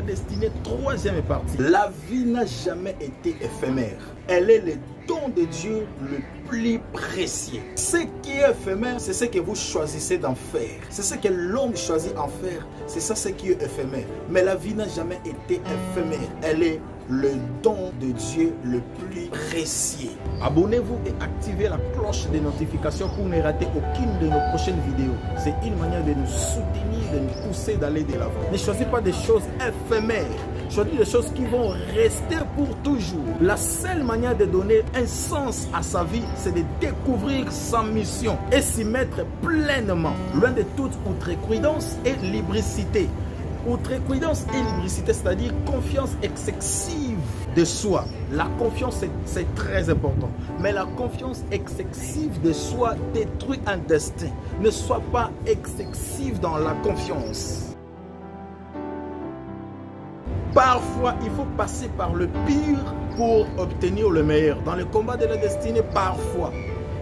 la destinée, troisième partie. La vie n'a jamais été éphémère. Elle est le don de Dieu le plus précieux. Ce qui est éphémère, c'est ce que vous choisissez d'en faire. C'est ce que l'homme choisit d'en faire. C'est ça ce qui est éphémère. Mais la vie n'a jamais été éphémère. Elle est le don de Dieu le plus précieux. Abonnez-vous et activez la cloche de notification pour ne rater aucune de nos prochaines vidéos. C'est une manière de nous soutenir, de nous pousser d'aller de l'avant. Ne choisissez pas des choses éphémères. Choisissez des choses qui vont rester pour toujours. La seule manière de donner un sens à sa vie, c'est de découvrir sa mission et s'y mettre pleinement, loin de toute outrecuidance et lubricité. Outrecuidance et lubricité, c'est-à-dire confiance excessive de soi. La confiance, c'est très important. Mais la confiance excessive de soi détruit un destin. Ne sois pas excessif dans la confiance. Parfois, il faut passer par le pire pour obtenir le meilleur. Dans le combat de la destinée, parfois,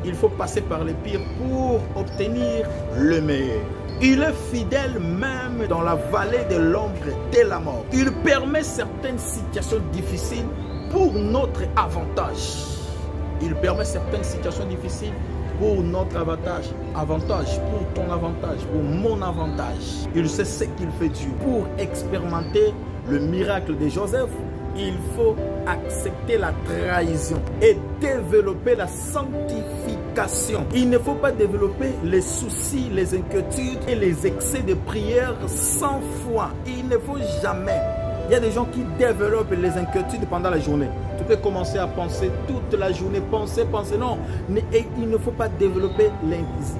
il faut passer par le pire pour obtenir le meilleur. Il est fidèle même dans la vallée de l'ombre de la mort. Il permet certaines situations difficiles pour notre avantage. Il permet certaines situations difficiles pour notre avantage. Avantage pour ton avantage, pour mon avantage. Il sait ce qu'il fait Dieu. Pour expérimenter le miracle de Joseph, il faut accepter la trahison et développer la sanctification. Il ne faut pas développer les soucis, les inquiétudes et les excès de prière sans foi. Il ne faut jamais. Il y a des gens qui développent les inquiétudes pendant la journée. Tu peux commencer à penser toute la journée, penser. Non, et il ne faut pas développer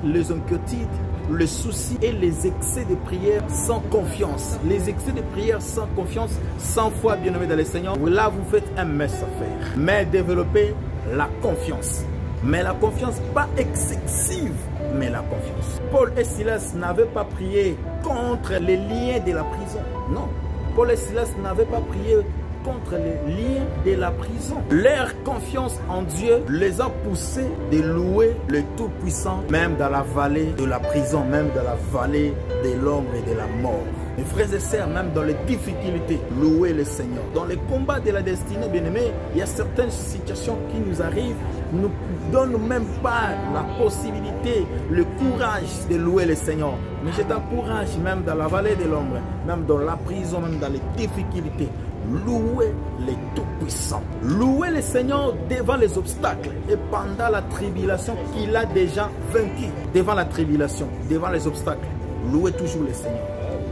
les inquiétudes, le souci et les excès de prière sans confiance. Les excès de prière sans confiance, sans foi, bien-aimé dans le Seigneur, là vous faites un mess à faire. Mais développez la confiance. Mais la confiance pas excessive, mais la confiance. Paul et Silas n'avaient pas prié contre les liens de la prison. Non, Paul et Silas n'avaient pas prié contre les liens de la prison. Leur confiance en Dieu les a poussés de louer le Tout-Puissant, même dans la vallée de la prison, même dans la vallée de l'ombre et de la mort. Mes frères et sœurs, même dans les difficultés, louez le Seigneur. Dans les combats de la destinée, bien-aimés, il y a certaines situations qui nous arrivent, ne nous donnent même pas la possibilité, le courage de louer le Seigneur. Mais je t'encourage, même dans la vallée de l'ombre, même dans la prison, même dans les difficultés, louez le Tout-Puissant. Louez le Seigneur devant les obstacles et pendant la tribulation qu'il a déjà vaincu. Devant la tribulation, devant les obstacles, louez toujours le Seigneur.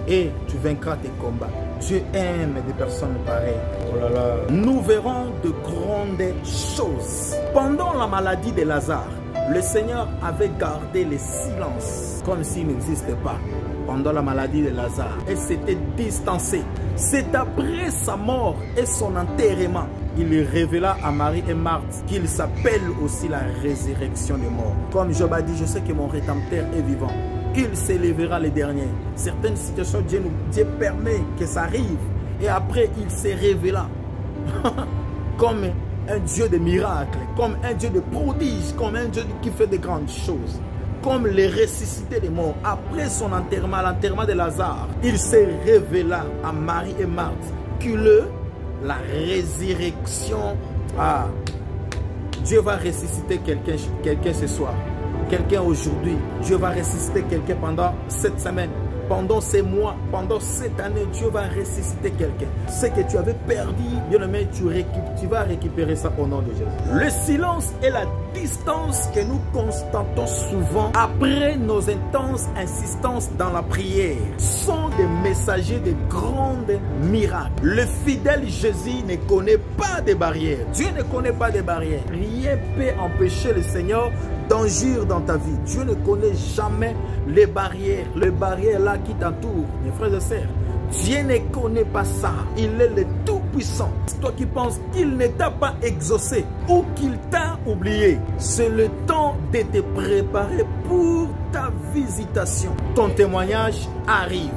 Et tu vaincras tes combats. Dieu aime des personnes pareilles. Oh là là. Nous verrons de grandes choses. Pendant la maladie de Lazare, le Seigneur avait gardé le silence comme s'il n'existait pas. Pendant la maladie de Lazare, et s'était distancé. C'est après sa mort et son enterrement, il révéla à Marie et Marthe qu'il s'appelle aussi la résurrection des morts. Comme Job a dit, je sais que mon Rédempteur est vivant. Il s'élèvera les derniers. Certaines situations, Dieu permet que ça arrive. Et après, il se révéla comme un Dieu de miracles, comme un Dieu de prodiges, comme un Dieu qui fait de grandes choses. Comme les ressuscités des morts. Après son enterrement, l'enterrement de Lazare, il se révéla à Marie et Marthe que la résurrection, Dieu va ressusciter quelqu'un ce soir. Quelqu'un aujourd'hui, Dieu va ressusciter quelqu'un pendant cette semaine, pendant ces mois, pendant cette année, Dieu va ressusciter quelqu'un. Ce que tu avais perdu, bien aimé, tu vas récupérer ça au nom de Jésus. Le silence et la distance que nous constatons souvent après nos intenses insistances dans la prière sont des messagers de grands miracles. Le fidèle Jésus ne connaît pas de barrières. Dieu ne connaît pas de barrières. Rien ne peut empêcher le Seigneur d'agir dans ta vie. Dieu ne connaît jamais les barrières là qui t'entourent. Mes frères et sœurs, Dieu ne connaît pas ça. Il est le Tout-Puissant. C'est toi qui penses qu'il ne t'a pas exaucé ou qu'il t'a oublié. C'est le temps de te préparer pour ta visitation. Ton témoignage arrive.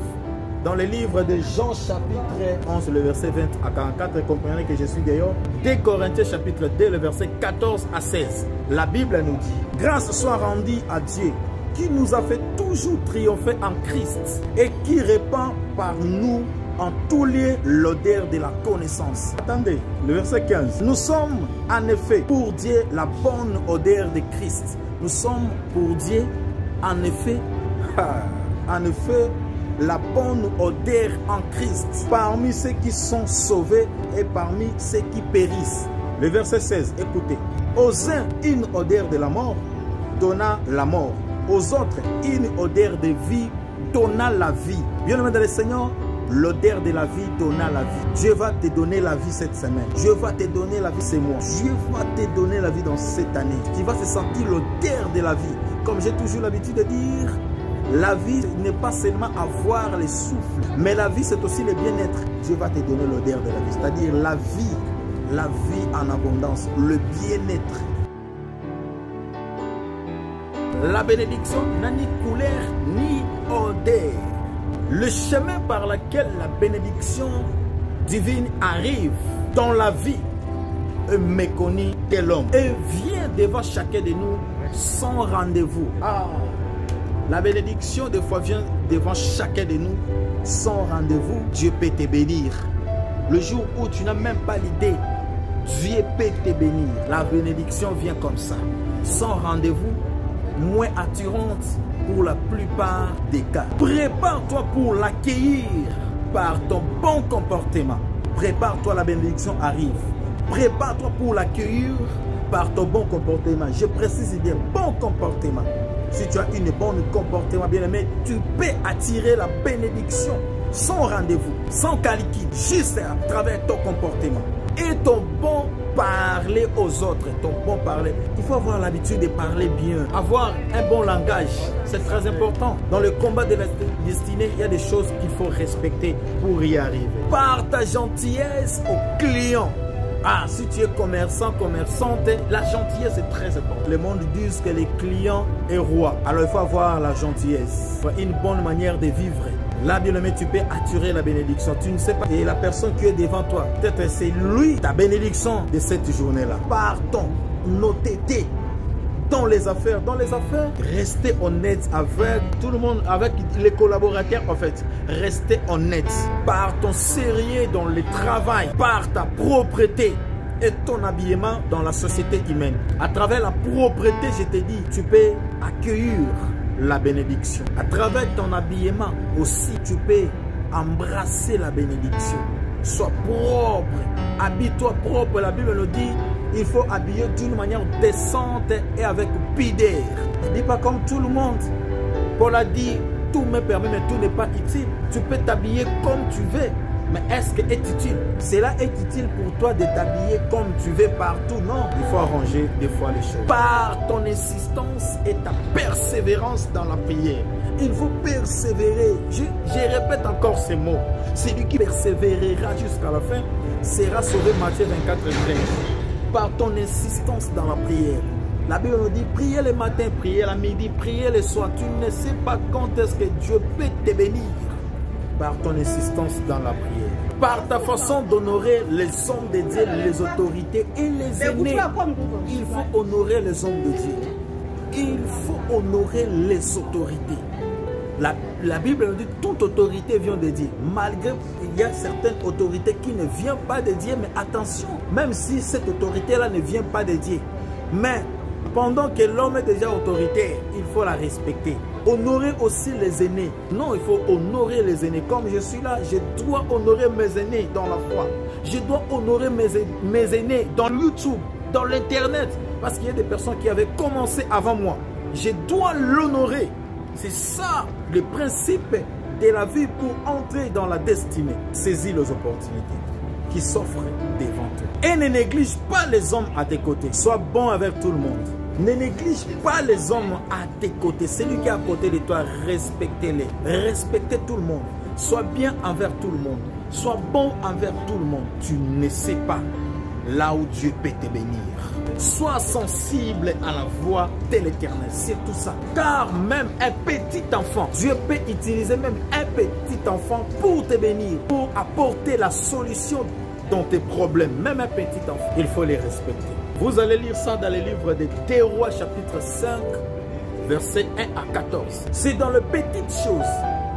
Dans le livre de Jean chapitre 11, le verset 20 à 44, comprenez que je suis d'ailleurs. 2 Corinthiens chapitre 2, le verset 14 à 16. La Bible nous dit: grâce soit rendue à Dieu qui nous a fait toujours triompher en Christ et qui répand par nous en tout lieu l'odeur de la connaissance. Attendez, le verset 15. Nous sommes en effet pour Dieu la bonne odeur de Christ. Nous sommes pour Dieu en effet la bonne odeur en Christ parmi ceux qui sont sauvés et parmi ceux qui périssent. Le verset 16, écoutez. Aux uns, une odeur de la mort donna la mort. Aux autres, une odeur de vie donna la vie. Bien-aimé dans le Seigneur, l'odeur de la vie donna la vie. Dieu va te donner la vie cette semaine. Dieu va te donner la vie ce mois. Dieu va te donner la vie dans cette année. Tu vas se sentir l'odeur de la vie. Comme j'ai toujours l'habitude de dire, la vie n'est pas seulement avoir les souffles, mais la vie c'est aussi le bien-être. Dieu va te donner l'odeur de la vie, c'est-à-dire la vie en abondance, le bien-être. La bénédiction n'a ni couleur ni odeur. Le chemin par lequel la bénédiction divine arrive dans la vie est méconnu de l'homme et vient devant chacun de nous sans rendez-vous. La bénédiction des fois vient devant chacun de nous sans rendez-vous. Dieu peut te bénir. Le jour où tu n'as même pas l'idée, Dieu peut te bénir. La bénédiction vient comme ça, sans rendez-vous, moins attirante pour la plupart des cas. Prépare-toi pour l'accueillir par ton bon comportement. Prépare-toi, la bénédiction arrive. Prépare-toi pour l'accueillir par ton bon comportement. Je précise bien, bon comportement. Si tu as une bonne comportement, bien aimé, tu peux attirer la bénédiction sans rendez-vous, sans caliquide, juste à travers ton comportement. Et ton bon parler aux autres, ton bon parler. Il faut avoir l'habitude de parler bien, avoir un bon langage. C'est très important. Dans le combat de la destinée, il y a des choses qu'il faut respecter pour y arriver. Par ta gentillesse aux clients. Si tu es commerçant, commerçante, la gentillesse est très importante. Le monde dit que les clients est roi. Alors il faut avoir la gentillesse, une bonne manière de vivre. Là, bien aimé, tu peux attirer la bénédiction. Tu ne sais pas. Et la personne qui est devant toi, peut-être c'est lui, ta bénédiction de cette journée-là. Par ton honnêteté dans les affaires. Dans les affaires, restez honnête avec tout le monde, avec les collaborateurs en fait. Restez honnête. Par ton sérieux dans le travail, par ta propreté et ton habillement dans la société humaine. À travers la propreté, je te dis, tu peux accueillir la bénédiction. À travers ton habillement aussi, tu peux embrasser la bénédiction. Sois propre, habille-toi propre. La Bible nous dit, il faut habiller d'une manière décente et avec pudeur. Ne dis pas comme tout le monde. Paul a dit, tout me permet, mais tout n'est pas utile. Tu peux t'habiller comme tu veux, mais est-ce que est utile? Cela est utile pour toi de t'habiller comme tu veux partout? Non, il faut arranger des fois les choses. Par ton insistance et ta persévérance dans la prière. Il faut persévérer. Je répète encore ces mots. Celui qui persévérera jusqu'à la fin sera sauvé. Matthieu 24, 13. Par ton insistance dans la prière. La Bible nous dit, priez le matin, priez le midi, priez le soir. Tu ne sais pas quand est-ce que Dieu peut te bénir. Par ton insistance dans la prière. Par ta façon d'honorer les hommes de Dieu, les autorités et les aînés. Il faut honorer les hommes de Dieu. Il faut honorer les autorités. La Bible nous dit toute autorité vient de Dieu. Malgré il y a certaines autorités qui ne viennent pas de Dieu, mais attention, même si cette autorité-là ne vient pas de Dieu, mais pendant que l'homme est déjà autoritaire, il faut la respecter. Honorer aussi les aînés. Non, il faut honorer les aînés. Comme je suis là, je dois honorer mes aînés dans la foi. Je dois honorer mes aînés dans YouTube, dans l'Internet. Parce qu'il y a des personnes qui avaient commencé avant moi. Je dois l'honorer. C'est ça le principe de la vie pour entrer dans la destinée. Saisis les opportunités qui s'offrent devant toi. Et ne néglige pas les hommes à tes côtés. Sois bon avec tout le monde. Ne néglige pas les hommes à tes côtés. Celui qui est à côté de toi, respectez-les. Respectez tout le monde. Sois bien envers tout le monde. Sois bon envers tout le monde. Tu ne sais pas là où Dieu peut te bénir. Sois sensible à la voix de l'Éternel. C'est tout ça. Car même un petit enfant, Dieu peut utiliser même un petit enfant pour te bénir, pour apporter la solution dans tes problèmes. Même un petit enfant, il faut les respecter. Vous allez lire ça dans le livre de 2 Rois chapitre 5, versets 1 à 14. C'est dans les petites choses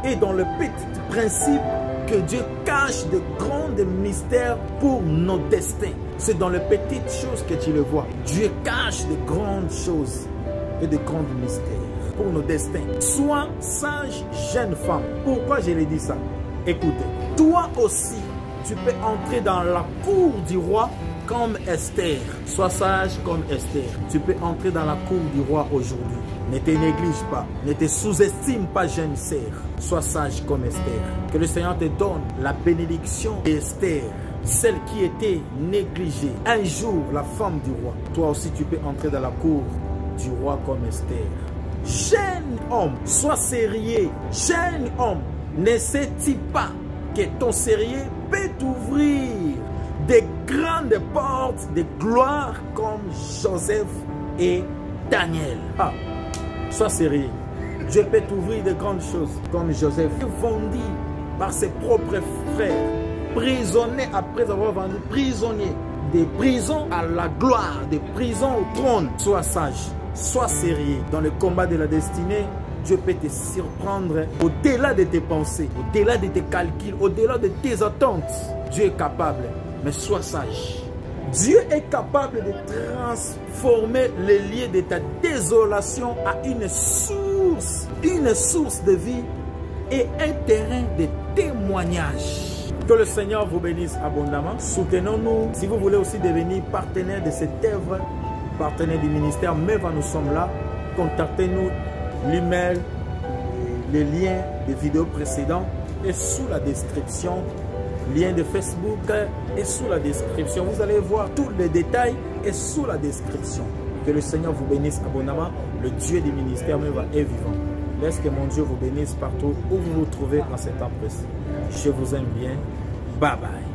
et dans le petit principe que Dieu cache de grands mystères pour nos destins. C'est dans les petites choses que tu le vois. Dieu cache de grandes choses et de grands mystères pour nos destins. Sois sage, jeune femme. Pourquoi je l'ai dit ça? Écoutez, toi aussi, tu peux entrer dans la cour du roi comme Esther. Sois sage comme Esther. Tu peux entrer dans la cour du roi aujourd'hui. Ne te néglige pas. Ne te sous-estime pas, jeune sœur. Sois sage comme Esther. Que le Seigneur te donne la bénédiction d'Esther, celle qui était négligée. Un jour, la femme du roi. Toi aussi, tu peux entrer dans la cour du roi comme Esther. Jeune homme, sois sérieux. Jeune homme, ne sais-tu pas que ton sérieux peut t'ouvrir des grandes portes de gloire comme Joseph et Daniel? Ah, sois sérieux. Dieu peut t'ouvrir de grandes choses comme Joseph, vendu par ses propres frères, prisonnier après avoir vendu, prisonnier, des prisons à la gloire, des prisons au trône. Sois sage, sois sérieux. Dans le combat de la destinée, Dieu peut te surprendre au-delà de tes pensées, au-delà de tes calculs, au-delà de tes attentes. Dieu est capable, mais sois sage. Dieu est capable de transformer les lieux de ta désolation à une source de vie et un terrain de témoignage. Que le Seigneur vous bénisse abondamment. Soutenons-nous. Si vous voulez aussi devenir partenaire de cette œuvre, partenaire du ministère, mais nous sommes là. Contactez-nous. L'email, les liens des vidéos précédentes est sous la description. Lien de Facebook est sous la description. Vous allez voir tous les détails est sous la description. Que le Seigneur vous bénisse abondamment. Le Dieu du ministère même est vivant. Laisse que mon Dieu vous bénisse partout où vous vous trouvez en cet temps précis. Je vous aime bien. Bye bye.